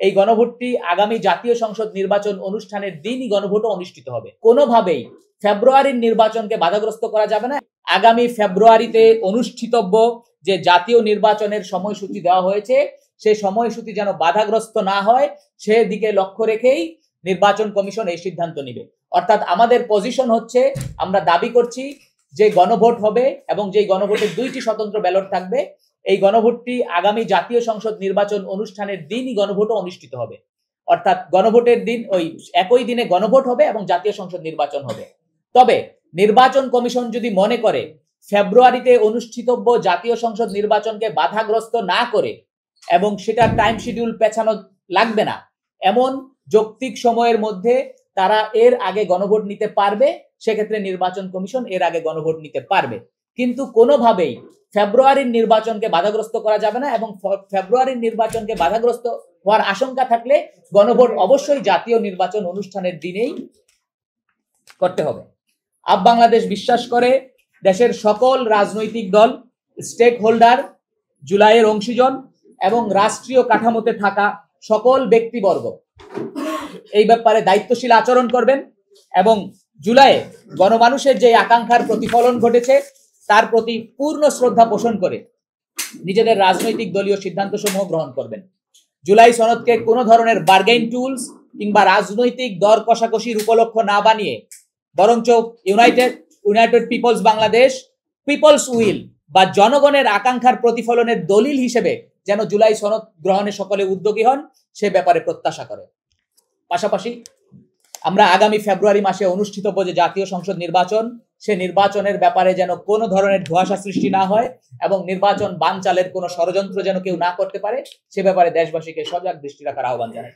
এই গণভোটটি আগামী জাতীয় সংসদ নির্বাচন অনুষ্ঠানের দিনই গণভোটও অনুষ্ঠিত হবে। কোনোভাবেই ফেব্রুয়ারির নির্বাচনকে বাধাগ্রস্ত করা যাবে না। আগামী ফেব্রুয়ারিতে অনুষ্ঠিতব্য যে জাতীয় নির্বাচনের সময়সূচি দেওয়া হয়েছে সেই সময়সূচি যেন বাধাগ্রস্ত না হয় সেদিকে লক্ষ্য রেখেই নির্বাচন কমিশন এই সিদ্ধান্ত নেবে। অর্থাৎ আমাদের পজিশন হচ্ছে, আমরা দাবি করছি যে গণভোট হবে এবং যেই গণভোটের 2টি স্বতন্ত্র ব্যালট থাকবে, এই গণভোটটি আগামী জাতীয় সংসদ নির্বাচন অনুষ্ঠানের দিনই গণভোটও অনুষ্ঠিত হবে। অর্থাৎ গণভোটের দিন ওই একই দিনে গণভোট হবে এবং জাতীয় সংসদ নির্বাচন হবে। তবে নির্বাচন কমিশন যদি মনে করে ফেব্রুয়ারিতে অনুষ্ঠিতব্য জাতীয় সংসদ নির্বাচনকে বাধাগ্রস্ত না করে এবং সেটার টাইম শিডিউল পেছানো লাগবে না, এমন যৌক্তিক সময়ের মধ্যে তারা এর আগে গণভোট নিতে পারবে, সেক্ষেত্রে নির্বাচন কমিশন এর আগে গণভোট নিতে পারবে। কিন্তু কোনোভাবেই ফেব্রুয়ারির নির্বাচনকে বাধাগ্রস্ত করা যাবে না এবং ফেব্রুয়ারির নির্বাচনকে বাধাগ্রস্ত হওয়ার আশঙ্কা থাকলে গণভোট অবশ্যই জাতীয় নির্বাচন অনুষ্ঠানের দিনেই করতে হবে। আপ বাংলাদেশ বিশ্বাস করে দেশের সকল রাজনৈতিক দল, স্টেক হোল্ডার, জুলাইয়ের অংশীজন এবং রাষ্ট্রীয় কাঠামোতে থাকা সকল ব্যক্তিবর্গ এই ব্যাপারে দায়িত্বশীল আচরণ করবেন এবং জুলাইয়ে গণমানুষের যে আকাঙ্ক্ষার প্রতিফলন ঘটেছে তার প্রতি পূর্ণ শ্রদ্ধা পোষণ করে নিজেদের রাজনৈতিক দলীয় সিদ্ধান্তসমূহ গ্রহণ করবেন। জুলাই সনদকে কোনো ধরনের বার্গেইন টুলস কিংবা রাজনৈতিক দর কষাকষির উপলক্ষ না বানিয়ে বরঞ্চ United People's Bangladesh, People's will বা জনগণের আকাঙ্ক্ষার প্রতিফলনের দলিল হিসেবে যেন জুলাই সনদ গ্রহণে সকলে উদ্যোগী হন সে ব্যাপারে প্রত্যাশা করে। পাশাপাশি আমরা আগামী ফেব্রুয়ারি মাসে অনুষ্ঠিতব্য যে জাতীয় সংসদ নির্বাচন, সে নির্বাচনের ব্যাপারে যেন কোনো ধরনের ধোঁয়াশা সৃষ্টি না হয় এবং নির্বাচন বানচালের কোনো ষড়যন্ত্র যেন কেউ না করতে পারে সে ব্যাপারে দেশবাসীকে সজাগ দৃষ্টি রাখার আহ্বান জানাই।